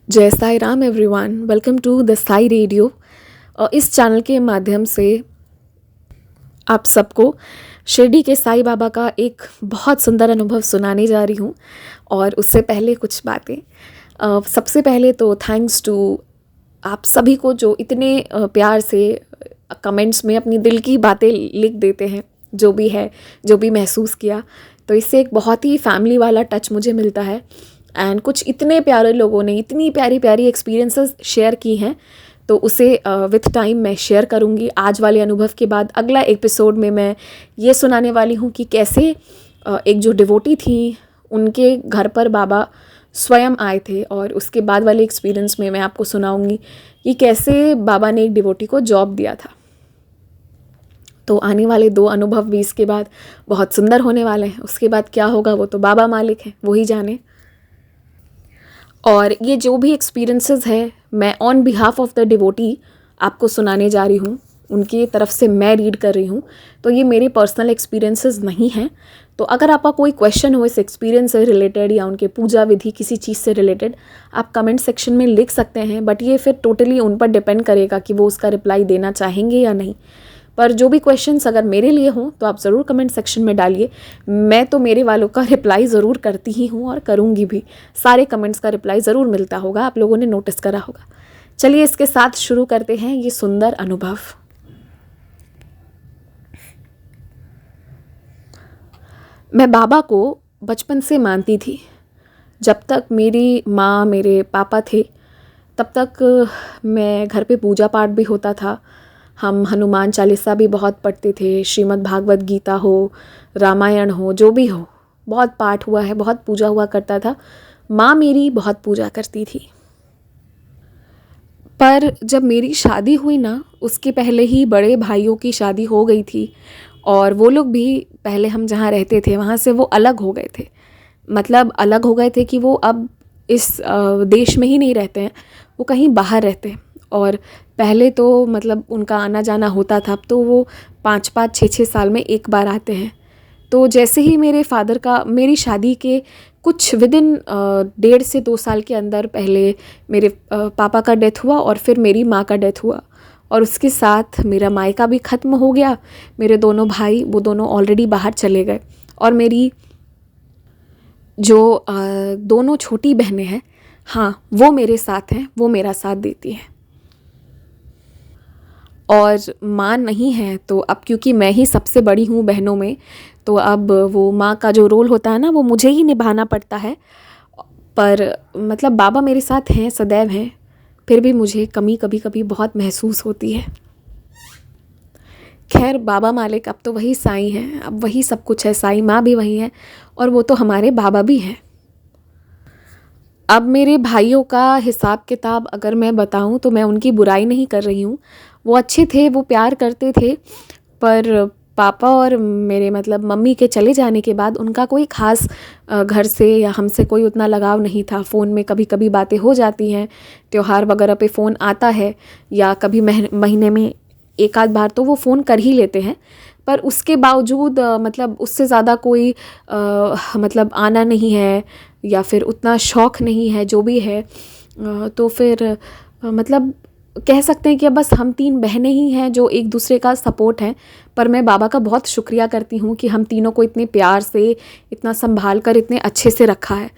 जय Sai Ram everyone, welcome to the Sai radio. इस channel के माध्यम से आप सबको शिरडी के साईं बाबा का एक बहुत सुंदर अनुभव सुनाने जा रही हूँ। और उससे पहले कुछ बातें। सबसे पहले तो थैंक्स टू आप सभी को जो इतने प्यार से कमेंट्स में अपनी दिल की बातें लिख देते हैं। जो भी है, जो भी महसूस किया, तो इससे एक बहुत ही फैमिली वाला टच मुझे मिलता है। एंड कुछ इतने प्यारे लोगों ने इतनी प्यारी प्यारी एक्सपीरियंसेस शेयर की हैं, तो उसे विथ टाइम मैं शेयर करूँगी। आज वाले अनुभव के बाद अगला एपिसोड में मैं ये सुनाने वाली हूँ कि कैसे एक जो डिवोटी थी उनके घर पर बाबा स्वयं आए थे, और उसके बाद वाले एक्सपीरियंस में मैं आपको सुनाऊंगी कि कैसे बाबा ने एक डिवोटी को जॉब दिया था। तो आने वाले 2 अनुभव भी इसके बाद बहुत सुंदर होने वाले हैं। उसके बाद क्या होगा वो तो बाबा मालिक हैं, वो ही जाने। और ये जो भी एक्सपीरियंसेस है मैं on behalf of the devotee आपको सुनाने जा रही हूँ, उनकी तरफ से मैं रीड कर रही हूँ। तो ये मेरे पर्सनल एक्सपीरियंसेस नहीं हैं। तो अगर आपका कोई क्वेश्चन हो इस एक्सपीरियंस से रिलेटेड या उनके पूजा विधि किसी चीज़ से रिलेटेड, आप कमेंट सेक्शन में लिख सकते हैं। बट ये फिर टोटली उन पर डिपेंड करेगा कि वो उसका रिप्लाई देना चाहेंगे या नहीं। पर जो भी क्वेश्चंस अगर मेरे लिए हों तो आप ज़रूर कमेंट सेक्शन में डालिए। मैं तो मेरे वालों का रिप्लाई ज़रूर करती ही हूँ और करूँगी भी। सारे कमेंट्स का रिप्लाई ज़रूर मिलता होगा, आप लोगों ने नोटिस करा होगा। चलिए इसके साथ शुरू करते हैं ये सुंदर अनुभव। मैं बाबा को बचपन से मानती थी। जब तक मेरी माँ मेरे पापा थे तब तक मैं घर पे पूजा पाठ भी होता था। हम हनुमान चालीसा भी बहुत पढ़ते थे, श्रीमद् भागवत गीता हो, रामायण हो, जो भी हो, बहुत पाठ हुआ है, बहुत पूजा हुआ करता था। माँ मेरी बहुत पूजा करती थी। पर जब मेरी शादी हुई ना, उसके पहले ही बड़े भाइयों की शादी हो गई थी, और वो लोग भी पहले हम जहाँ रहते थे वहाँ से वो अलग हो गए थे। मतलब अलग हो गए थे कि वो अब इस देश में ही नहीं रहते हैं, वो कहीं बाहर रहते हैं। और पहले तो मतलब उनका आना जाना होता था, अब तो वो 5-5, 6-6 साल में एक बार आते हैं। तो जैसे ही मेरे फादर का मेरी शादी के कुछ विदिन 1.5 से 2 साल के अंदर पहले मेरे पापा का डेथ हुआ, और फिर मेरी माँ का डेथ हुआ, और उसके साथ मेरा मायका भी ख़त्म हो गया। मेरे दोनों भाई वो दोनों ऑलरेडी बाहर चले गए, और मेरी जो दोनों छोटी बहनें हैं, हाँ वो मेरे साथ हैं, वो मेरा साथ देती हैं। और माँ नहीं है तो अब क्योंकि मैं ही सबसे बड़ी हूँ बहनों में, तो अब वो माँ का जो रोल होता है ना, वो मुझे ही निभाना पड़ता है। पर मतलब बाबा मेरे साथ हैं, सदैव हैं, फिर भी मुझे कमी कभी कभी बहुत महसूस होती है। खैर बाबा मालिक अब तो वही साईं हैं, अब वही सब कुछ है, साईं माँ भी वही है, और वो तो हमारे बाबा भी हैं। अब मेरे भाइयों का हिसाब किताब अगर मैं बताऊं तो मैं उनकी बुराई नहीं कर रही हूँ। वो अच्छे थे, वो प्यार करते थे, पर पापा और मेरे मतलब मम्मी के चले जाने के बाद उनका कोई ख़ास घर से या हमसे कोई उतना लगाव नहीं था। फ़ोन में कभी कभी बातें हो जाती हैं, त्योहार वगैरह पे फ़ोन आता है, या कभी महीने में एक आध बार तो वो फ़ोन कर ही लेते हैं। पर उसके बावजूद मतलब उससे ज़्यादा कोई मतलब आना नहीं है, या फिर उतना शौक़ नहीं है जो भी है। तो फिर मतलब कह सकते हैं कि अब बस हम 3 बहनें ही हैं जो एक दूसरे का सपोर्ट हैं। पर मैं बाबा का बहुत शुक्रिया करती हूँ कि हम तीनों को इतने प्यार से, इतना संभाल कर, इतने अच्छे से रखा है।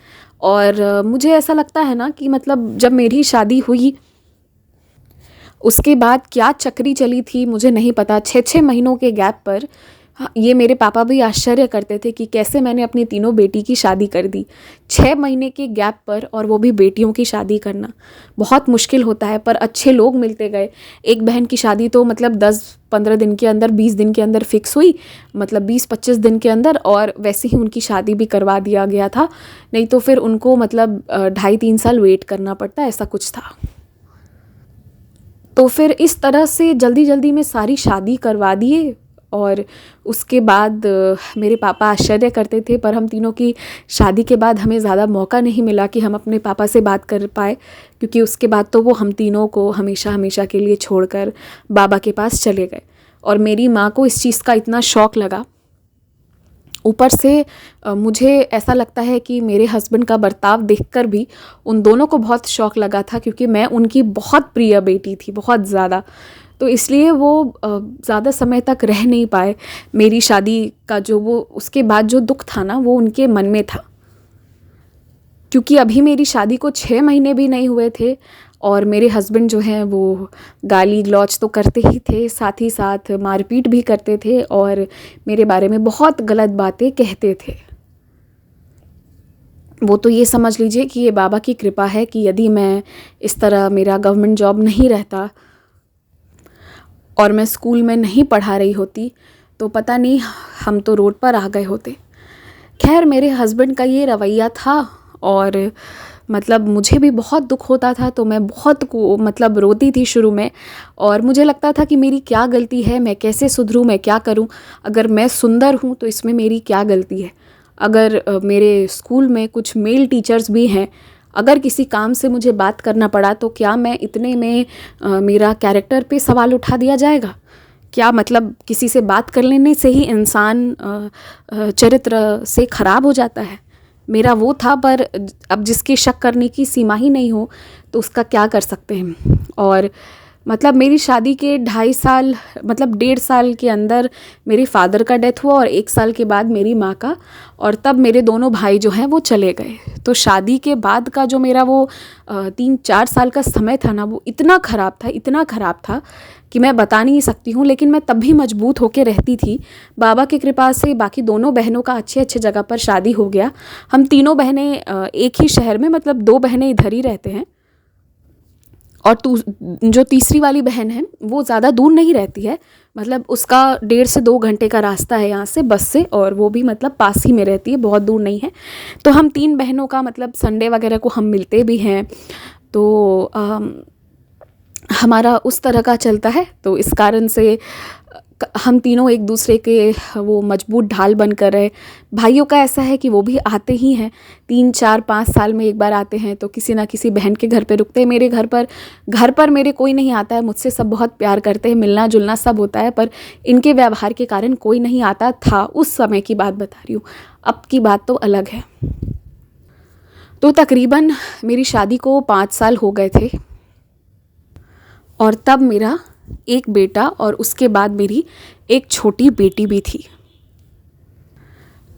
और मुझे ऐसा लगता है ना कि मतलब जब मेरी शादी हुई उसके बाद क्या चक्री चली थी मुझे नहीं पता। 6-6 महीनों के गैप पर ये मेरे पापा भी आश्चर्य करते थे कि कैसे मैंने अपनी तीनों बेटी की शादी कर दी 6 महीने के गैप पर, और वो भी बेटियों की शादी करना बहुत मुश्किल होता है। पर अच्छे लोग मिलते गए। एक बहन की शादी तो मतलब 10-15 दिन के अंदर, 20 दिन के अंदर फिक्स हुई, मतलब 20-25 दिन के अंदर, और वैसे ही उनकी शादी भी करवा दिया गया था। नहीं तो फिर उनको मतलब 2.5-3 साल वेट करना पड़ता, ऐसा कुछ था। तो फिर इस तरह से जल्दी जल्दी में सारी शादी करवा दिए। और उसके बाद मेरे पापा आश्चर्य करते थे, पर हम तीनों की शादी के बाद हमें ज़्यादा मौका नहीं मिला कि हम अपने पापा से बात कर पाए, क्योंकि उसके बाद तो वो हम तीनों को हमेशा हमेशा के लिए छोड़कर बाबा के पास चले गए। और मेरी माँ को इस चीज़ का इतना शौक़ लगा, ऊपर से मुझे ऐसा लगता है कि मेरे हस्बैंड का बर्ताव देखकर भी उन दोनों को बहुत शौक लगा था, क्योंकि मैं उनकी बहुत प्रिय बेटी थी, बहुत ज़्यादा। तो इसलिए वो ज़्यादा समय तक रह नहीं पाए। मेरी शादी का जो वो उसके बाद जो दुख था ना, वो उनके मन में था, क्योंकि अभी मेरी शादी को 6 महीने भी नहीं हुए थे और मेरे हस्बैंड जो हैं वो गाली गलौज तो करते ही थे, साथ ही साथ मारपीट भी करते थे और मेरे बारे में बहुत गलत बातें कहते थे। वो तो ये समझ लीजिए कि ये बाबा की कृपा है कि यदि मैं इस तरह, मेरा गवर्नमेंट जॉब नहीं रहता और मैं स्कूल में नहीं पढ़ा रही होती, तो पता नहीं हम तो रोड पर आ गए होते। खैर, मेरे हस्बैंड का ये रवैया था और मतलब मुझे भी बहुत दुख होता था, तो मैं बहुत मतलब रोती थी शुरू में और मुझे लगता था कि मेरी क्या गलती है, मैं कैसे सुधरूं, मैं क्या करूं। अगर मैं सुंदर हूं तो इसमें मेरी क्या गलती है। अगर मेरे स्कूल में कुछ मेल टीचर्स भी हैं, अगर किसी काम से मुझे बात करना पड़ा तो क्या मैं इतने में मेरा कैरेक्टर पे सवाल उठा दिया जाएगा? क्या मतलब किसी से बात कर लेने से ही इंसान चरित्र से ख़राब हो जाता है? मेरा वो था, पर अब जिसकी शक करने की सीमा ही नहीं हो तो उसका क्या कर सकते हैं। और मतलब मेरी शादी के 2.5 साल, मतलब 1.5 साल के अंदर मेरे फादर का डेथ हुआ और 1 साल के बाद मेरी माँ का, और तब मेरे दोनों भाई जो हैं वो चले गए। तो शादी के बाद का जो मेरा वो 3-4 साल का समय था ना, वो इतना ख़राब था, इतना ख़राब था कि मैं बता नहीं सकती हूँ। लेकिन मैं तब भी मजबूत होकर रहती थी। बाबा की कृपा से बाकी दोनों बहनों का अच्छे अच्छे जगह पर शादी हो गया। हम तीनों बहनें एक ही शहर में, मतलब 2 बहनें इधर ही रहते हैं और जो तीसरी वाली बहन है वो ज़्यादा दूर नहीं रहती है, मतलब उसका 1.5 से 2 घंटे का रास्ता है यहाँ से बस से, और वो भी मतलब पास ही में रहती है, बहुत दूर नहीं है। तो हम 3 बहनों का मतलब संडे वगैरह को हम मिलते भी हैं। तो हमारा उस तरह का चलता है। तो इस कारण से हम तीनों एक दूसरे के वो मजबूत ढाल बनकर रहे। भाइयों का ऐसा है कि वो भी आते ही हैं, 3-4-5 साल में एक बार आते हैं, तो किसी ना किसी बहन के घर पे रुकते हैं। मेरे घर पर मेरे कोई नहीं आता है, मुझसे सब बहुत प्यार करते हैं, मिलना जुलना सब होता है, पर इनके व्यवहार के कारण कोई नहीं आता था। उस समय की बात बता रही हूँ, अब की बात तो अलग है। तो तकरीबन मेरी शादी को 5 साल हो गए थे और तब मेरा एक बेटा और उसके बाद मेरी एक छोटी बेटी भी थी।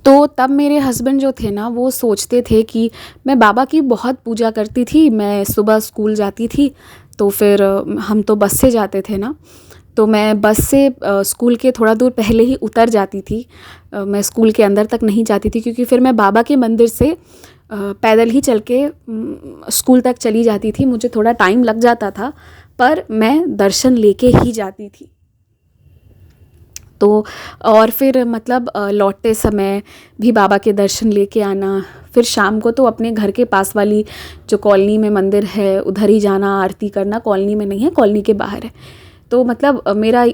तो तब मेरे हस्बैंड जो थे ना, वो सोचते थे कि मैं बाबा की बहुत पूजा करती थी। मैं सुबह स्कूल जाती थी तो फिर हम तो बस से जाते थे ना, तो मैं बस से स्कूल के थोड़ा दूर पहले ही उतर जाती थी। मैं स्कूल के अंदर तक नहीं जाती थी, क्योंकि फिर मैं बाबा के मंदिर से पैदल ही चल के स्कूल तक चली जाती थी। मुझे थोड़ा टाइम लग जाता था, पर मैं दर्शन लेके ही जाती थी। तो और फिर मतलब लौटते समय भी बाबा के दर्शन लेके आना। फिर शाम को तो अपने घर के पास वाली जो कॉलोनी में मंदिर है उधर ही जाना, आरती करना। कॉलोनी में नहीं है, कॉलोनी के बाहर है। तो मतलब मेरा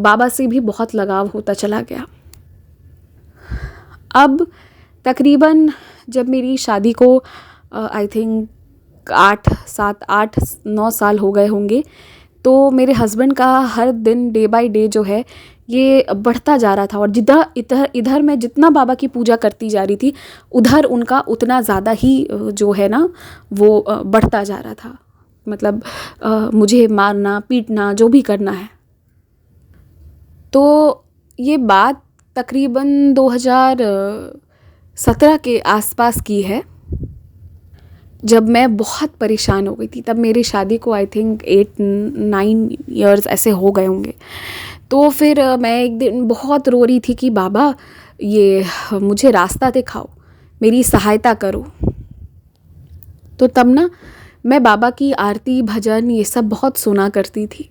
बाबा से भी बहुत लगाव होता चला गया। अब तकरीबन जब मेरी शादी को आई थिंक 8-9 साल हो गए होंगे, तो मेरे हस्बैंड का हर दिन डे बाय डे जो है ये बढ़ता जा रहा था। और इधर मैं जितना बाबा की पूजा करती जा रही थी, उधर उनका उतना ज़्यादा ही जो है ना वो बढ़ता जा रहा था। मतलब मुझे मारना पीटना जो भी करना है। तो ये बात तकरीबन 2017 के आसपास की है, जब मैं बहुत परेशान हो गई थी। तब मेरी शादी को आई थिंक 8-9 ईयर्स ऐसे हो गए होंगे। तो फिर मैं एक दिन बहुत रो रही थी कि बाबा ये मुझे रास्ता दिखाओ, मेरी सहायता करो। तो तब ना मैं बाबा की आरती भजन ये सब बहुत सुना करती थी।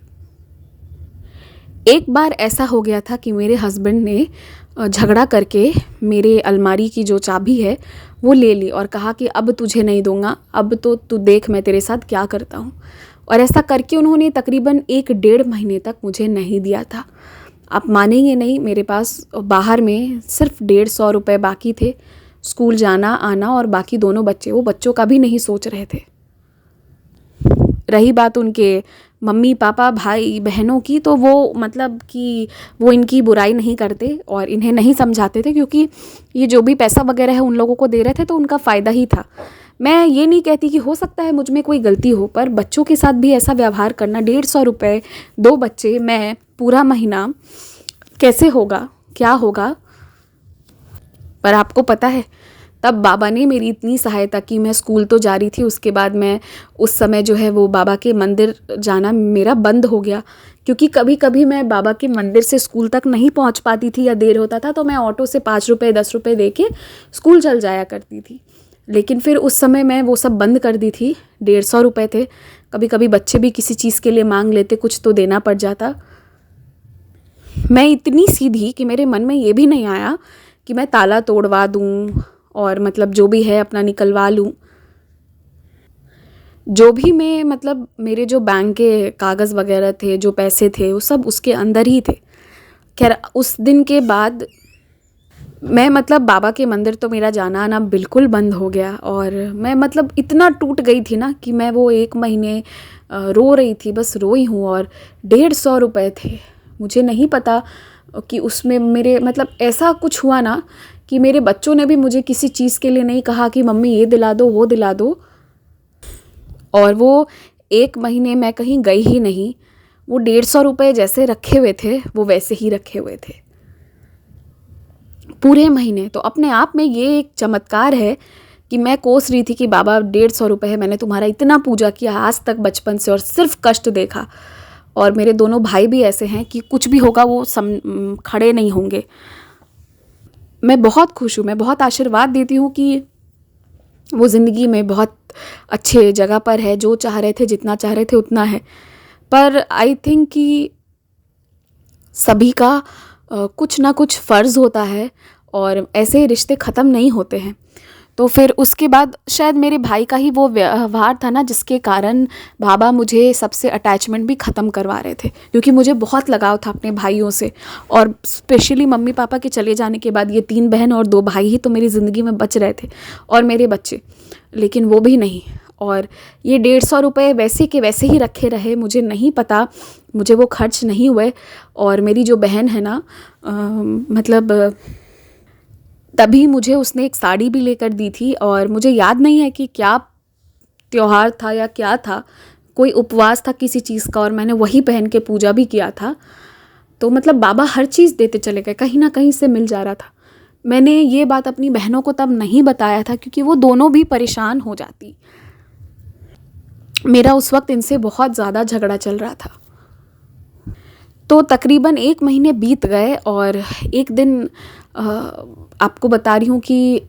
एक बार ऐसा हो गया था कि मेरे हस्बैंड ने झगड़ा करके मेरे अलमारी की जो चाबी है वो ले ली और कहा कि अब तुझे नहीं दूंगा, अब तो तू देख मैं तेरे साथ क्या करता हूँ। और ऐसा करके उन्होंने तकरीबन 1-1.5 महीने तक मुझे नहीं दिया था। आप मानेंगे नहीं, मेरे पास बाहर में सिर्फ 150 रुपये बाकी थे, स्कूल जाना आना, और बाकी दोनों बच्चे, वो बच्चों का भी नहीं सोच रहे थे। रही बात उनके मम्मी पापा भाई बहनों की, तो वो मतलब कि वो इनकी बुराई नहीं करते और इन्हें नहीं समझाते थे, क्योंकि ये जो भी पैसा वगैरह है उन लोगों को दे रहे थे तो उनका फ़ायदा ही था। मैं ये नहीं कहती कि हो सकता है मुझ में कोई गलती हो, पर बच्चों के साथ भी ऐसा व्यवहार करना, 150 रुपये, 2 बच्चे, मैं पूरा महीना कैसे होगा, क्या होगा। पर आपको पता है तब बाबा ने मेरी इतनी सहायता की। मैं स्कूल तो जा रही थी, उसके बाद मैं उस समय जो है वो बाबा के मंदिर जाना मेरा बंद हो गया, क्योंकि कभी कभी मैं बाबा के मंदिर से स्कूल तक नहीं पहुंच पाती थी या देर होता था, तो मैं ऑटो से 5 रुपये 10 रुपये दे के स्कूल चल जाया करती थी। लेकिन फिर उस समय मैं वो सब बंद कर दी थी। 150 रुपये थे, कभी कभी बच्चे भी किसी चीज़ के लिए मांग लेते, कुछ तो देना पड़ जाता। मैं इतनी सीधी कि मेरे मन में ये भी नहीं आया कि मैं ताला तोड़वा दूँ और मतलब जो भी है अपना निकलवा लूँ। जो भी मैं मतलब मेरे जो बैंक के कागज़ वगैरह थे, जो पैसे थे, वो सब उसके अंदर ही थे। खैर उस दिन के बाद मैं मतलब बाबा के मंदिर तो मेरा जाना आना बिल्कुल बंद हो गया, और मैं मतलब इतना टूट गई थी ना कि मैं वो 1 महीने रो रही थी, बस रोई हूँ। और 150 रुपये थे, मुझे नहीं पता कि उसमें मेरे मतलब ऐसा कुछ हुआ ना कि मेरे बच्चों ने भी मुझे किसी चीज़ के लिए नहीं कहा कि मम्मी ये दिला दो वो दिला दो, और वो 1 महीने मैं कहीं गई ही नहीं। वो 150 रुपये जैसे रखे हुए थे वो वैसे ही रखे हुए थे पूरे महीने। तो अपने आप में ये एक चमत्कार है कि मैं कोस रही थी कि बाबा 150 रुपये है, मैंने तुम्हारा इतना पूजा किया आज तक बचपन से और सिर्फ कष्ट देखा। और मेरे दोनों भाई भी ऐसे हैं कि कुछ भी होगा वो खड़े नहीं होंगे। मैं बहुत खुश हूँ, मैं बहुत आशीर्वाद देती हूँ कि वो ज़िंदगी में बहुत अच्छे जगह पर है, जो चाह रहे थे जितना चाह रहे थे उतना है। पर आई थिंक कि सभी का कुछ ना कुछ फ़र्ज़ होता है और ऐसे रिश्ते ख़त्म नहीं होते हैं। तो फिर उसके बाद शायद मेरे भाई का ही वो व्यवहार था ना जिसके कारण बाबा मुझे सबसे अटैचमेंट भी ख़त्म करवा रहे थे, क्योंकि मुझे बहुत लगाव था अपने भाइयों से। और स्पेशली मम्मी पापा के चले जाने के बाद ये 3 बहन और 2 भाई ही तो मेरी ज़िंदगी में बच रहे थे, और मेरे बच्चे, लेकिन वो भी नहीं। और ये 150 रुपये वैसे के वैसे ही रखे रहे, मुझे नहीं पता, मुझे वो खर्च नहीं हुए। और मेरी जो बहन है ना मतलब तभी मुझे उसने एक साड़ी भी लेकर दी थी, और मुझे याद नहीं है कि क्या त्योहार था या क्या था, कोई उपवास था किसी चीज़ का, और मैंने वही पहन के पूजा भी किया था। तो मतलब बाबा हर चीज़ देते चले गए, कहीं ना कहीं से मिल जा रहा था। मैंने ये बात अपनी बहनों को तब नहीं बताया था क्योंकि वो दोनों भी परेशान हो जाती। मेरा उस वक्त इनसे बहुत ज़्यादा झगड़ा चल रहा था। तो तकरीबन 1 महीने बीत गए, और एक दिन आपको बता रही हूँ कि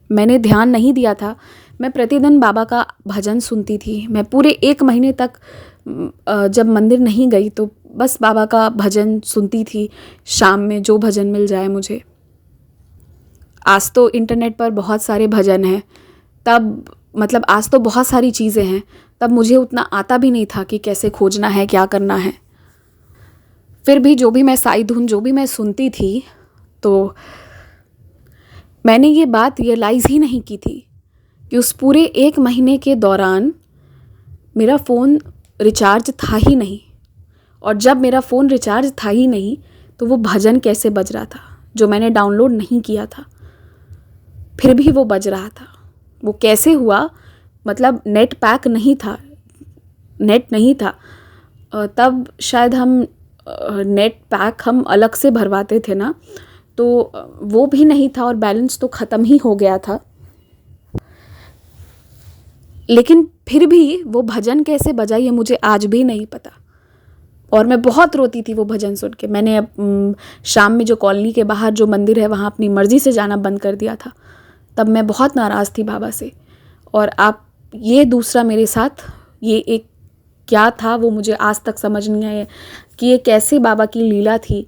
मैंने ध्यान नहीं दिया था। मैं प्रतिदिन बाबा का भजन सुनती थी। मैं पूरे 1 महीने तक जब मंदिर नहीं गई तो बस बाबा का भजन सुनती थी, शाम में जो भजन मिल जाए मुझे। आज तो इंटरनेट पर बहुत सारे भजन हैं, तब मतलब आज तो बहुत सारी चीज़ें हैं, तब मुझे उतना आता भी नहीं था कि कैसे खोजना है, क्या करना है। फिर भी जो भी मैं साई धुन जो भी मैं सुनती थी, तो मैंने ये बात रियलाइज़ ही नहीं की थी कि उस पूरे 1 महीने के दौरान मेरा फ़ोन रिचार्ज था ही नहीं। और जब मेरा फ़ोन रिचार्ज था ही नहीं तो वो भजन कैसे बज रहा था जो मैंने डाउनलोड नहीं किया था, फिर भी वो बज रहा था। वो कैसे हुआ, मतलब नेट पैक नहीं था, नेट नहीं था तब। शायद हम नेट पैक हम अलग से भरवाते थे ना, तो वो भी नहीं था और बैलेंस तो ख़त्म ही हो गया था। लेकिन फिर भी वो भजन कैसे बजा ये मुझे आज भी नहीं पता, और मैं बहुत रोती थी वो भजन सुन के। मैंने अब शाम में जो कॉलोनी के बाहर जो मंदिर है वहाँ अपनी मर्ज़ी से जाना बंद कर दिया था। तब मैं बहुत नाराज़ थी बाबा से। और आप ये दूसरा मेरे साथ ये एक क्या था वो मुझे आज तक समझ नहीं आया कि ये कैसे बाबा की लीला थी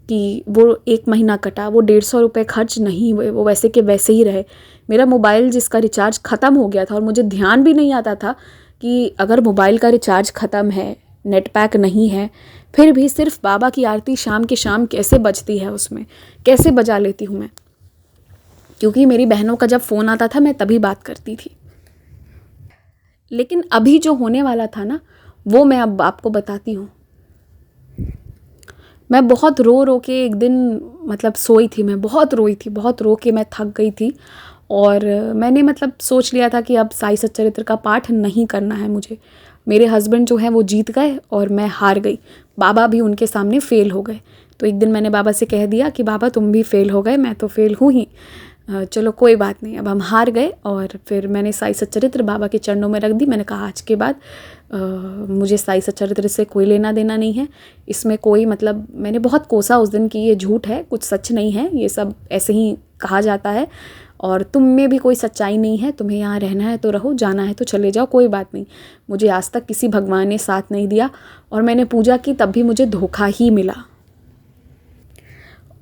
कि वो 1 महीना कटा, वो 150 रुपये खर्च नहीं हुए, वो वैसे के वैसे ही रहे। मेरा मोबाइल जिसका रिचार्ज ख़त्म हो गया था, और मुझे ध्यान भी नहीं आता था कि अगर मोबाइल का रिचार्ज ख़त्म है, नेट पैक नहीं है, फिर भी सिर्फ बाबा की आरती शाम के शाम कैसे बजती है, उसमें कैसे बजा लेती हूँ मैं, क्योंकि मेरी बहनों का जब फ़ोन आता था मैं तभी बात करती थी। लेकिन अभी जो होने वाला था ना, वो मैं अब आपको बताती हूँ। मैं बहुत रो रो के एक दिन मतलब सोई थी, मैं बहुत रोई थी, बहुत रो के मैं थक गई थी। और मैंने मतलब सोच लिया था कि अब साई सच्चरित्र का पाठ नहीं करना है मुझे। मेरे हस्बैंड जो हैं वो जीत गए और मैं हार गई। बाबा भी उनके सामने फ़ेल हो गए। तो एक दिन मैंने बाबा से कह दिया कि बाबा तुम भी फ़ेल हो गए, मैं तो फ़ेल हूँ ही। चलो कोई बात नहीं, अब हम हार गए। और फिर मैंने साई सच्चरित्र बाबा के चरणों में रख दी। मैंने कहा आज के बाद मुझे साई सच्चरित्र से कोई लेना देना नहीं है। इसमें कोई मतलब, मैंने बहुत कोसा उस दिन कि ये झूठ है, कुछ सच नहीं है, ये सब ऐसे ही कहा जाता है और तुम में भी कोई सच्चाई नहीं है। तुम्हें यहाँ रहना है तो रहो, जाना है तो चले जाओ, कोई बात नहीं। मुझे आज तक किसी भगवान ने साथ नहीं दिया और मैंने पूजा की तब भी मुझे धोखा ही मिला।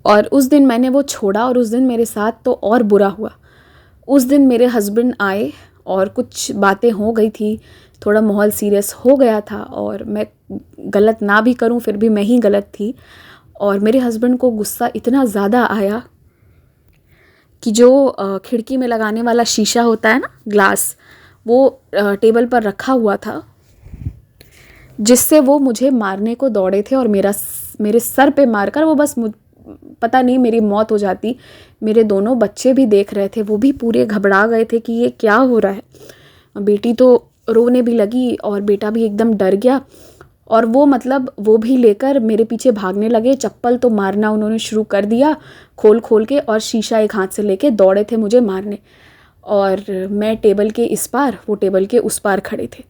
और उस दिन मैंने वो छोड़ा और उस दिन मेरे साथ तो और बुरा हुआ। उस दिन मेरे हस्बैंड आए और कुछ बातें हो गई थी, थोड़ा माहौल सीरियस हो गया था और मैं गलत ना भी करूं फिर भी मैं ही गलत थी। और मेरे हस्बैंड को गुस्सा इतना ज़्यादा आया कि जो खिड़की में लगाने वाला शीशा होता है ना, ग्लास, वो टेबल पर रखा हुआ था, जिससे वो मुझे मारने को दौड़े थे और मेरे सर पे मारकर वो बस पता नहीं मेरी मौत हो जाती। मेरे दोनों बच्चे भी देख रहे थे, वो भी पूरे घबरा गए थे कि ये क्या हो रहा है। बेटी तो रोने भी लगी और बेटा भी एकदम डर गया और वो मतलब वो भी लेकर मेरे पीछे भागने लगे। चप्पल तो मारना उन्होंने शुरू कर दिया खोल खोल के और शीशा एक हाथ से लेके दौड़े थे मुझे मारने। और मैं टेबल के इस पार, वो टेबल के उस पार खड़े थे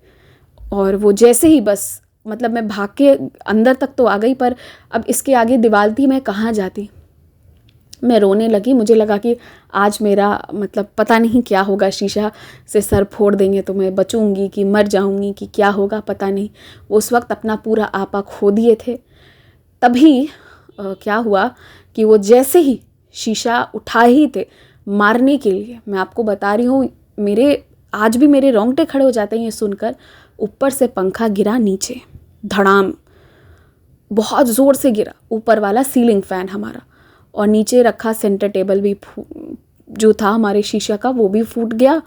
और वो जैसे ही बस मतलब मैं भाग के अंदर तक तो आ गई, पर अब इसके आगे दीवार थी, मैं कहाँ जाती। मैं रोने लगी। मुझे लगा कि आज मेरा मतलब पता नहीं क्या होगा, शीशा से सर फोड़ देंगे तो मैं बचूंगी कि मर जाऊंगी कि क्या होगा पता नहीं। उस वक्त अपना पूरा आपा खो दिए थे। तभी क्या हुआ कि वो जैसे ही शीशा उठा ही थे मारने के लिए, मैं आपको बता रही हूँ, मेरे आज भी मेरे रोंगटे खड़े हो जाते हैं ये सुनकर। ऊपर से पंखा गिरा नीचे, धड़ाम, बहुत ज़ोर से गिरा। ऊपर वाला सीलिंग फ़ैन हमारा, और नीचे रखा सेंटर टेबल भी जो था हमारे शीशा का, वो भी फूट गया।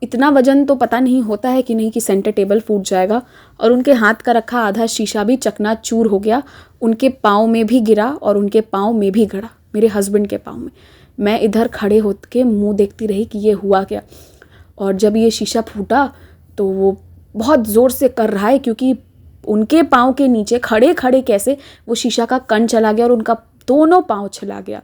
इतना वजन तो पता नहीं होता है कि नहीं कि सेंटर टेबल फूट जाएगा। और उनके हाथ का रखा आधा शीशा भी चकनाचूर हो गया। उनके पाँव में भी गिरा और उनके पाँव में भी गड़ा, मेरे हस्बैंड के पाँव में। मैं इधर खड़े होकर के मुँह देखती रही कि ये हुआ क्या। और जब ये शीशा फूटा तो वो बहुत ज़ोर से कर रहा है, क्योंकि उनके पाँव के नीचे खड़े खड़े कैसे वो शीशा का कण चला गया और उनका दोनों पाँव छिला गया,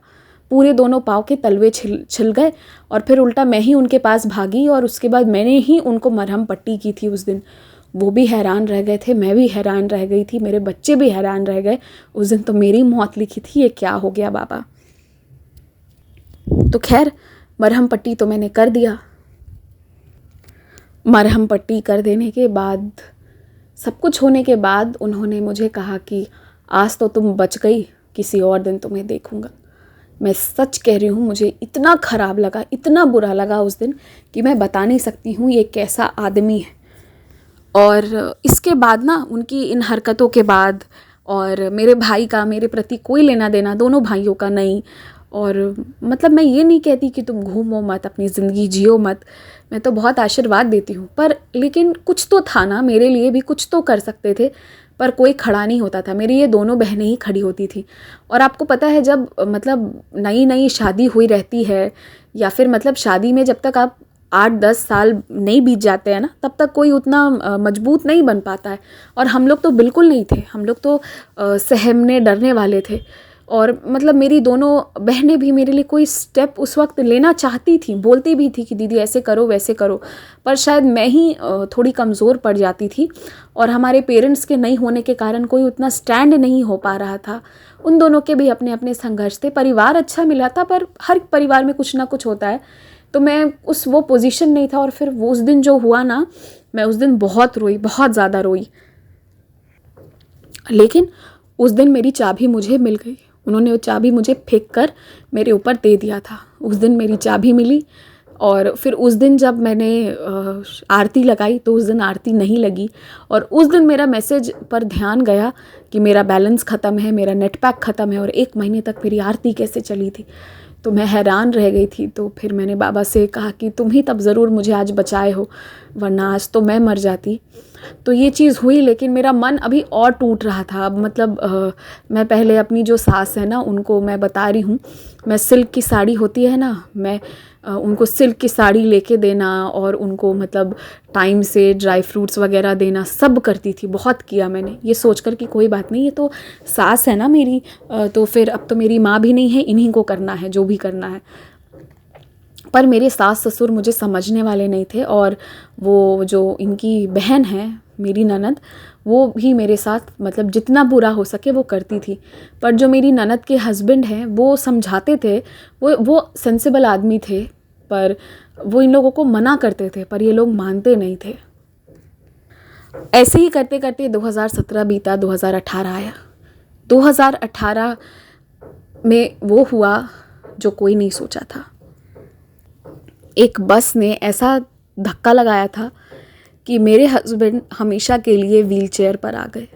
पूरे दोनों पाँव के तलवे छिल गए। और फिर उल्टा मैं ही उनके पास भागी और उसके बाद मैंने ही उनको मरहम पट्टी की थी उस दिन। वो भी हैरान रह गए थे, मैं भी हैरान रह गई थी, मेरे बच्चे भी हैरान रह गए। उस दिन तो मेरी मौत लिखी थी, ये क्या हो गया बाबा। तो खैर मरहम पट्टी तो मैंने कर दिया। मरहम पट्टी कर देने के बाद, सब कुछ होने के बाद, उन्होंने मुझे कहा कि आज तो तुम बच गई, किसी और दिन तुम्हें देखूंगा। मैं सच कह रही हूँ, मुझे इतना ख़राब लगा, इतना बुरा लगा उस दिन कि मैं बता नहीं सकती हूँ ये कैसा आदमी है। और इसके बाद ना, उनकी इन हरकतों के बाद, और मेरे भाई का मेरे प्रति कोई लेना देना, दोनों भाइयों का नहीं। और मतलब मैं ये नहीं कहती कि तुम घूमो मत, अपनी ज़िंदगी जियो मत, मैं तो बहुत आशीर्वाद देती हूँ, पर लेकिन कुछ तो था ना, मेरे लिए भी कुछ तो कर सकते थे, पर कोई खड़ा नहीं होता था। मेरी ये दोनों बहनें ही खड़ी होती थी। और आपको पता है, जब मतलब नई नई शादी हुई रहती है, या फिर मतलब शादी में जब तक आप 8-10 साल नहीं बीत जाते हैं ना, तब तक कोई उतना मजबूत नहीं बन पाता है। और हम लोग तो बिल्कुल नहीं थे, हम लोग तो सहमने डरने वाले थे। और मतलब मेरी दोनों बहनें भी मेरे लिए कोई स्टेप उस वक्त लेना चाहती थी, बोलती भी थी कि दीदी ऐसे करो वैसे करो, पर शायद मैं ही थोड़ी कमज़ोर पड़ जाती थी। और हमारे पेरेंट्स के नहीं होने के कारण कोई उतना स्टैंड नहीं हो पा रहा था। उन दोनों के भी अपने अपने संघर्ष थे। परिवार अच्छा मिला था, पर हर परिवार में कुछ ना कुछ होता है। तो मैं वो पोजीशन नहीं था। और फिर वो उस दिन जो हुआ ना, मैं उस दिन बहुत रोई, बहुत ज़्यादा रोई। लेकिन उस दिन मेरी चाबी मुझे मिल गई। उन्होंने वो चाबी मुझे फेंक कर मेरे ऊपर दे दिया था। उस दिन मेरी चाबी मिली। और फिर उस दिन जब मैंने आरती लगाई तो उस दिन आरती नहीं लगी। और उस दिन मेरा मैसेज पर ध्यान गया कि मेरा बैलेंस ख़त्म है, मेरा नेट पैक ख़त्म है, और 1 महीने तक मेरी आरती कैसे चली थी। तो मैं हैरान रह गई थी। तो फिर मैंने बाबा से कहा कि तुम ही तब ज़रूर मुझे आज बचाए हो, वरना आज तो मैं मर जाती। तो ये चीज़ हुई, लेकिन मेरा मन अभी और टूट रहा था। अब मतलब मैं पहले अपनी जो सास है ना, उनको मैं बता रही हूँ, मैं सिल्क की साड़ी होती है ना, मैं उनको सिल्क की साड़ी लेके देना और उनको मतलब टाइम से ड्राई फ्रूट्स वगैरह देना सब करती थी। बहुत किया मैंने, ये सोचकर कि कोई बात नहीं, ये तो सास है ना मेरी, तो फिर अब तो मेरी माँ भी नहीं है, इन्हीं को करना है जो भी करना है। पर मेरे सास ससुर मुझे समझने वाले नहीं थे, और वो जो इनकी बहन है मेरी ननद, वो भी मेरे साथ मतलब जितना बुरा हो सके वो करती थी। पर जो मेरी ननद के हस्बैंड हैं वो समझाते थे, वो सेंसिबल आदमी थे, पर वो इन लोगों को मना करते थे, पर ये लोग मानते नहीं थे। ऐसे ही करते करते 2017 बीता, 2018 आया। 2018 में वो हुआ जो कोई नहीं सोचा था। एक बस ने ऐसा धक्का लगाया था कि मेरे हस्बैंड हमेशा के लिए व्हील चेयर पर आ गए।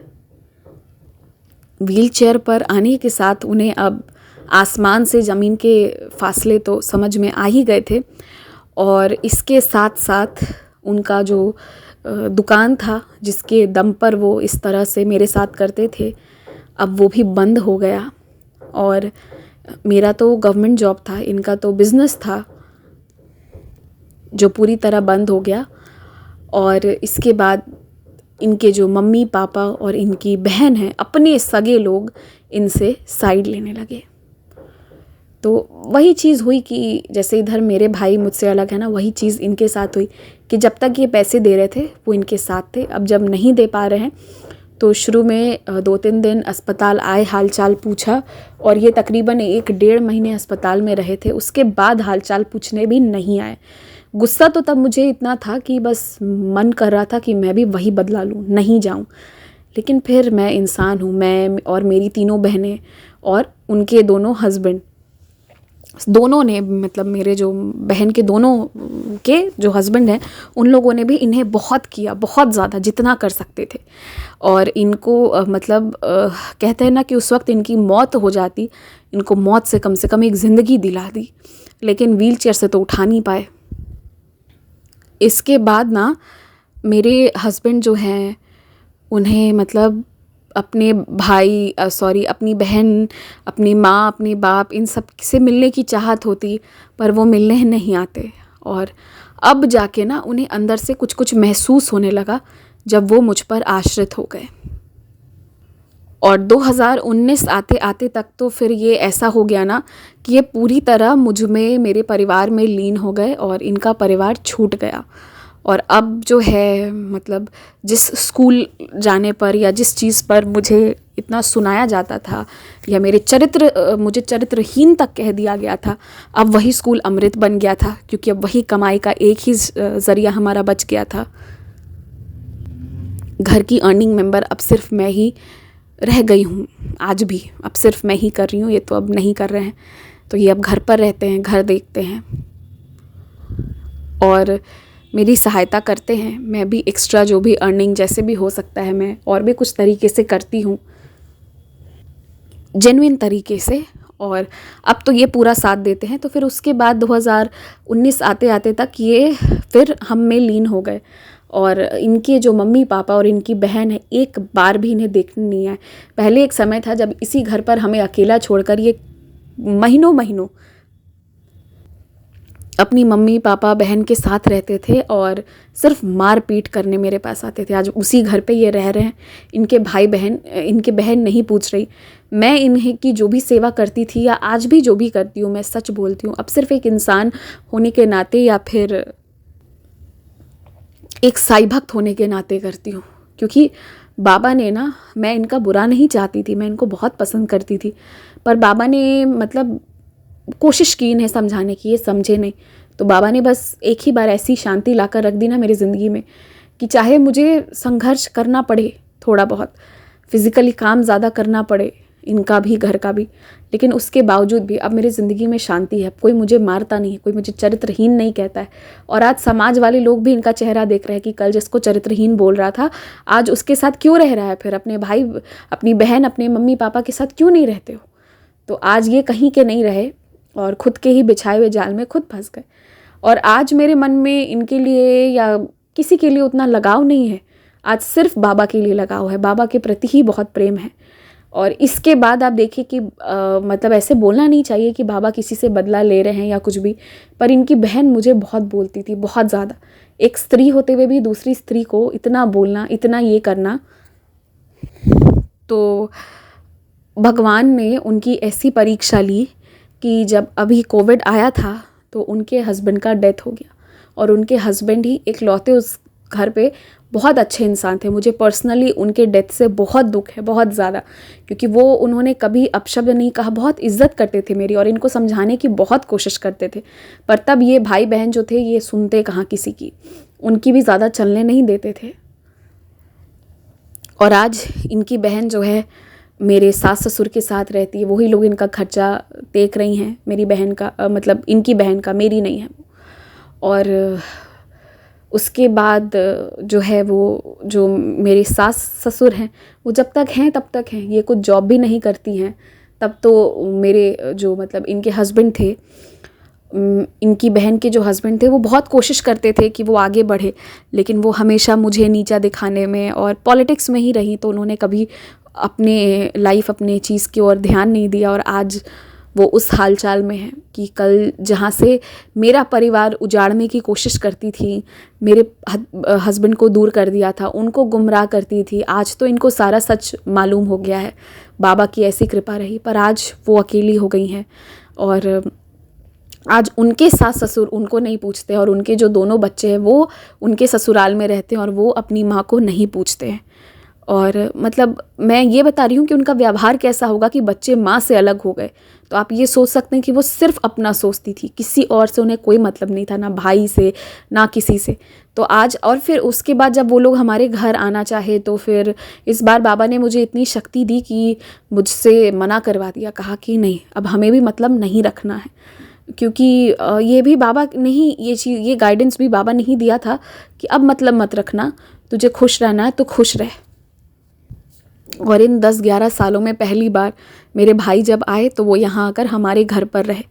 व्हील चेयर पर आने के साथ उन्हें अब आसमान से ज़मीन के फासले तो समझ में आ ही गए थे, और इसके साथ साथ उनका जो दुकान था जिसके दम पर वो इस तरह से मेरे साथ करते थे, अब वो भी बंद हो गया। और मेरा तो गवर्नमेंट जॉब था, इनका तो बिज़नेस था जो पूरी तरह बंद हो गया। और इसके बाद इनके जो मम्मी पापा और इनकी बहन है, अपने सगे लोग इनसे साइड लेने लगे। तो वही चीज़ हुई कि जैसे इधर मेरे भाई मुझसे अलग है ना, वही चीज़ इनके साथ हुई कि जब तक ये पैसे दे रहे थे वो इनके साथ थे, अब जब नहीं दे पा रहे हैं तो शुरू में 2-3 दिन अस्पताल आए, हालचाल पूछा, और ये तकरीबन 1-1.5 महीने अस्पताल में रहे थे। उसके बाद हालचाल पूछने भी नहीं आए। गुस्सा तो तब मुझे इतना था कि बस मन कर रहा था कि मैं भी वही बदला लूँ, नहीं जाऊँ। लेकिन फिर मैं इंसान हूँ, मैं और मेरी तीनों बहनें और उनके दोनों हस्बैंड, दोनों ने मतलब मेरे जो बहन के दोनों के जो हस्बैंड हैं, उन लोगों ने भी इन्हें बहुत किया, बहुत ज़्यादा, जितना कर सकते थे। और इनको मतलब कहते हैं ना कि उस वक्त इनकी मौत हो जाती, इनको मौत से कम एक ज़िंदगी दिला दी, लेकिन व्हील चेयर से तो उठा नहीं पाए। इसके बाद ना मेरे हस्बैंड जो हैं उन्हें मतलब अपने भाई अपनी बहन, अपनी माँ, अपने बाप, इन सब से मिलने की चाहत होती, पर वो मिलने नहीं आते। और अब जाके ना उन्हें अंदर से कुछ कुछ महसूस होने लगा जब वो मुझ पर आश्रित हो गए। और 2019 आते आते तक तो फिर ये ऐसा हो गया ना कि ये पूरी तरह मुझ में, मेरे परिवार में लीन हो गए और इनका परिवार छूट गया। और अब जो है मतलब जिस स्कूल जाने पर या जिस चीज़ पर मुझे इतना सुनाया जाता था, या मुझे चरित्रहीन तक कह दिया गया था, अब वही स्कूल अमृत बन गया था, क्योंकि अब वही कमाई का एक ही ज़रिया हमारा बच गया था। घर की अर्निंग मेंबर अब सिर्फ मैं ही रह गई हूँ। आज भी अब सिर्फ मैं ही कर रही हूँ, ये तो अब नहीं कर रहे हैं। तो ये अब घर पर रहते हैं, घर देखते हैं और मेरी सहायता करते हैं। मैं भी एक्स्ट्रा जो भी अर्निंग जैसे भी हो सकता है, मैं और भी कुछ तरीके से करती हूँ, जेन्युइन तरीके से। और अब तो ये पूरा साथ देते हैं। तो फिर उसके बाद 2019 आते आते तक ये फिर हम में लीन हो गए, और इनके जो मम्मी पापा और इनकी बहन है, एक बार भी इन्हें देखने नहीं आए। पहले एक समय था जब इसी घर पर हमें अकेला छोड़कर ये महीनों महीनों अपनी मम्मी पापा बहन के साथ रहते थे, और सिर्फ मार पीट करने मेरे पास आते थे। आज उसी घर पे ये रह रहे हैं। इनके बहन नहीं पूछ रही। मैं इन्हें की जो भी सेवा करती थी या आज भी जो भी करती हूँ, मैं सच बोलती हूँ, अब सिर्फ एक इंसान होने के नाते या फिर एक साई भक्त होने के नाते करती हूँ। क्योंकि बाबा ने ना, मैं इनका बुरा नहीं चाहती थी, मैं इनको बहुत पसंद करती थी, पर बाबा ने मतलब कोशिश की इन्हें समझाने की, ये समझे नहीं। तो बाबा ने बस एक ही बार ऐसी शांति लाकर रख दी ना मेरी ज़िंदगी में कि चाहे मुझे संघर्ष करना पड़े, थोड़ा बहुत फिज़िकली काम ज़्यादा करना पड़े, इनका भी घर का भी, लेकिन उसके बावजूद भी अब मेरी ज़िंदगी में शांति है। कोई मुझे मारता नहीं है, कोई मुझे चरित्रहीन नहीं कहता है। और आज समाज वाले लोग भी इनका चेहरा देख रहे हैं कि कल जिसको चरित्रहीन बोल रहा था, आज उसके साथ क्यों रह रहा है, फिर अपने भाई, अपनी बहन, अपने मम्मी पापा के साथ क्यों नहीं रहते हो। तो आज ये कहीं के नहीं रहे, और खुद के ही बिछाए हुए जाल में खुद फंस गए। और आज मेरे मन में इनके लिए या किसी के लिए उतना लगाव नहीं है, आज सिर्फ बाबा के लिए लगाव है, बाबा के प्रति ही बहुत प्रेम है। और इसके बाद आप देखिए कि मतलब ऐसे बोलना नहीं चाहिए कि बाबा किसी से बदला ले रहे हैं या कुछ भी, पर इनकी बहन मुझे बहुत बोलती थी, बहुत ज़्यादा। एक स्त्री होते हुए भी दूसरी स्त्री को इतना बोलना, इतना ये करना, तो भगवान ने उनकी ऐसी परीक्षा ली कि जब अभी कोविड आया था तो उनके हस्बैंड का डेथ हो गया। और उनके हस्बैंड ही इकलौते उस घर पे बहुत अच्छे इंसान थे। मुझे पर्सनली उनके डेथ से बहुत दुख है, बहुत ज़्यादा, क्योंकि वो उन्होंने कभी अपशब्द नहीं कहा, बहुत इज्जत करते थे मेरी, और इनको समझाने की बहुत कोशिश करते थे। पर तब ये भाई बहन जो थे ये सुनते कहाँ किसी की, उनकी भी ज़्यादा चलने नहीं देते थे। और आज इनकी बहन जो है मेरे सास ससुर के साथ रहती है, वही लोग इनका खर्चा देख रही हैं, मेरी बहन का मतलब इनकी बहन का, मेरी नहीं है। और उसके बाद जो है वो जो मेरे सास ससुर हैं वो जब तक हैं तब तक हैं, ये कुछ जॉब भी नहीं करती हैं। तब तो मेरे जो मतलब इनके हस्बैंड थे, इनकी बहन के जो हस्बैंड थे वो बहुत कोशिश करते थे कि वो आगे बढ़े, लेकिन वो हमेशा मुझे नीचा दिखाने में और पॉलिटिक्स में ही रही, तो उन्होंने कभी अपने लाइफ, अपने चीज़ की ओर ध्यान नहीं दिया। और आज वो उस हाल चाल में है कि कल जहाँ से मेरा परिवार उजाड़ने की कोशिश करती थी, मेरे हस्बैंड को दूर कर दिया था, उनको गुमराह करती थी, आज तो इनको सारा सच मालूम हो गया है। बाबा की ऐसी कृपा रही, पर आज वो अकेली हो गई हैं। और आज उनके सास ससुर उनको नहीं पूछते, और उनके जो दोनों बच्चे हैं वो उनके ससुराल में रहते हैं, और वो अपनी माँ को नहीं पूछते हैं। और मतलब मैं ये बता रही हूँ कि उनका व्यवहार कैसा होगा कि बच्चे माँ से अलग हो गए, तो आप ये सोच सकते हैं कि वो सिर्फ अपना सोचती थी, किसी और से उन्हें कोई मतलब नहीं था, ना भाई से ना किसी से। तो आज और फिर उसके बाद जब वो लोग हमारे घर आना चाहे, तो फिर इस बार बाबा ने मुझे इतनी शक्ति दी कि मुझसे मना करवा दिया, कहा कि नहीं, अब हमें भी मतलब नहीं रखना है। क्योंकि ये भी बाबा ने ही ये चीज़, ये गाइडेंस भी बाबा ने ही दिया था कि अब मतलब मत रखना, तुझे खुश रहना है तो खुश रह। और इन 10-11 सालों में पहली बार मेरे भाई जब आए तो वो यहाँ आकर हमारे घर पर रहे।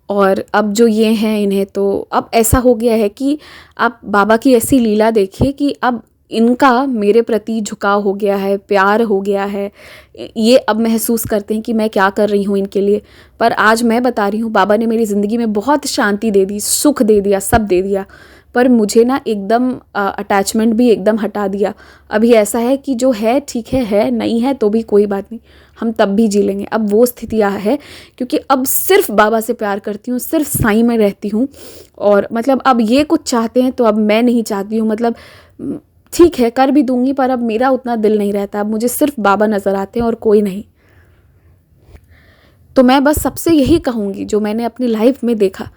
और अब जो ये हैं, इन्हें तो अब ऐसा हो गया है कि आप बाबा की ऐसी लीला देखिए कि अब इनका मेरे प्रति झुकाव हो गया है, प्यार हो गया है। ये अब महसूस करते हैं कि मैं क्या कर रही हूँ इनके लिए। पर आज मैं बता रही हूँ, बाबा ने मेरी ज़िंदगी में बहुत शांति दे दी, सुख दे दिया, सब दे दिया, पर मुझे ना एकदम अटैचमेंट भी एकदम हटा दिया। अभी ऐसा है कि जो है ठीक है, नहीं है तो भी कोई बात नहीं, हम तब भी जी लेंगे। अब वो स्थितियाँ है, क्योंकि अब सिर्फ बाबा से प्यार करती हूँ, सिर्फ साईं में रहती हूँ। और मतलब अब ये कुछ चाहते हैं तो अब मैं नहीं चाहती हूँ, मतलब ठीक है कर भी दूंगी, पर अब मेरा उतना दिल नहीं रहता, अब मुझे सिर्फ बाबा नज़र आते हैं और कोई नहीं। तो मैं बस सबसे यही कहूँगी, जो मैंने अपनी लाइफ में देखा,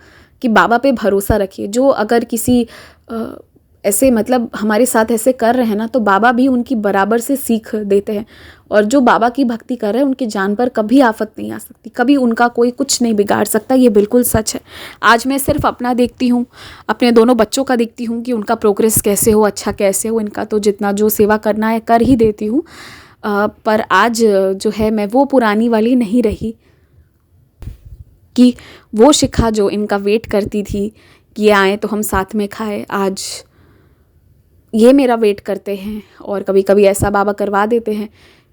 कि बाबा पे भरोसा रखिए। जो अगर किसी ऐसे मतलब हमारे साथ ऐसे कर रहे हैं ना, तो बाबा भी उनकी बराबर से सीख देते हैं। और जो बाबा की भक्ति कर रहे हैं उनकी जान पर कभी आफत नहीं आ सकती, कभी उनका कोई कुछ नहीं बिगाड़ सकता, ये बिल्कुल सच है। आज मैं सिर्फ अपना देखती हूँ, अपने दोनों बच्चों का देखती हूँ कि उनका प्रोग्रेस कैसे हो, अच्छा कैसे हो। इनका तो जितना जो सेवा करना है कर ही देती हूँ, पर आज जो है मैं वो पुरानी वाली नहीं रही कि वो शिखा जो इनका वेट करती थी कि ये आए तो हम साथ में खाए, आज ये मेरा वेट करते हैं। और कभी कभी ऐसा बाबा करवा देते हैं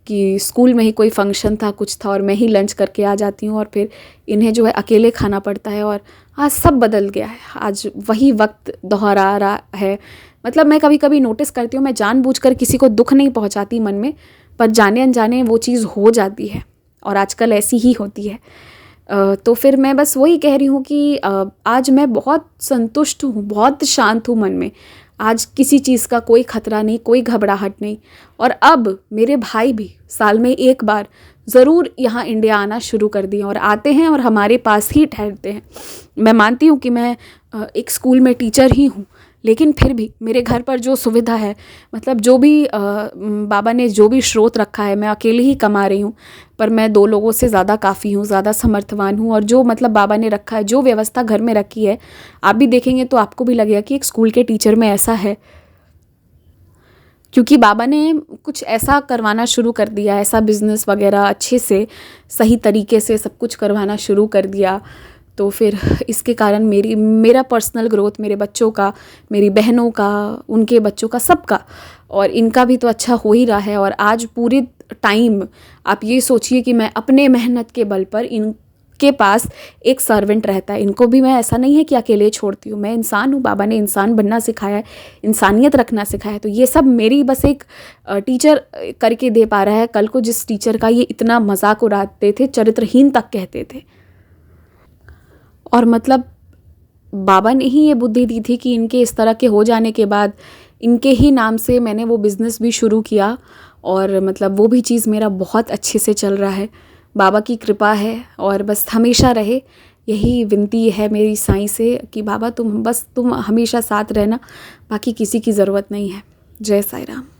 कि स्कूल में ही कोई फंक्शन था, कुछ था, और मैं ही लंच करके आ जाती हूँ, और फिर इन्हें जो है अकेले खाना पड़ता है। और आज सब बदल गया है, आज वही वक्त दोहरा रहा है। मतलब मैं कभी कभी नोटिस करती हूँ, मैं जानबूझकर किसी को दुख नहीं पहुँचाती मन में, पर जाने अनजाने वो चीज़ हो जाती है, और आजकल ऐसी ही होती है। तो फिर मैं बस वही कह रही हूँ कि आज मैं बहुत संतुष्ट हूँ, बहुत शांत हूँ मन में। आज किसी चीज़ का कोई खतरा नहीं, कोई घबराहट नहीं। और अब मेरे भाई भी साल में एक बार ज़रूर यहाँ इंडिया आना शुरू कर दिए, और आते हैं और हमारे पास ही ठहरते हैं। मैं मानती हूँ कि मैं एक स्कूल में टीचर ही हूँ, लेकिन फिर भी मेरे घर पर जो सुविधा है, मतलब जो भी बाबा ने जो भी स्रोत रखा है, मैं अकेले ही कमा रही हूँ, पर मैं 2 लोगों से ज़्यादा काफ़ी हूँ, ज़्यादा समर्थवान हूँ। और जो मतलब बाबा ने रखा है, जो व्यवस्था घर में रखी है, आप भी देखेंगे तो आपको भी लगेगा कि एक स्कूल के टीचर में ऐसा है। क्योंकि बाबा ने कुछ ऐसा करवाना शुरू कर दिया, ऐसा बिज़नेस वगैरह अच्छे से सही तरीके से सब कुछ करवाना शुरू कर दिया, तो फिर इसके कारण मेरा पर्सनल ग्रोथ, मेरे बच्चों का, मेरी बहनों का, उनके बच्चों का, सबका, और इनका भी तो अच्छा हो ही रहा है। और आज पूरे टाइम आप ये सोचिए कि मैं अपने मेहनत के बल पर इनके पास एक सर्वेंट रहता है। इनको भी मैं ऐसा नहीं है कि अकेले छोड़ती हूँ, मैं इंसान हूँ, बाबा ने इंसान बनना सिखाया है, इंसानियत रखना सिखाया है। तो ये सब मेरी बस एक टीचर करके दे पा रहा है। कल को जिस टीचर का ये इतना मजाक उड़ाते थे, चरित्रहीन तक कहते थे, और मतलब बाबा ने ही ये बुद्धि दी थी कि इनके इस तरह के हो जाने के बाद इनके ही नाम से मैंने वो बिज़नेस भी शुरू किया, और मतलब वो भी चीज़ मेरा बहुत अच्छे से चल रहा है। बाबा की कृपा है और बस हमेशा रहे, यही विनती है मेरी साईं से कि बाबा तुम हमेशा साथ रहना, बाकी किसी की ज़रूरत नहीं है। जय साईं राम।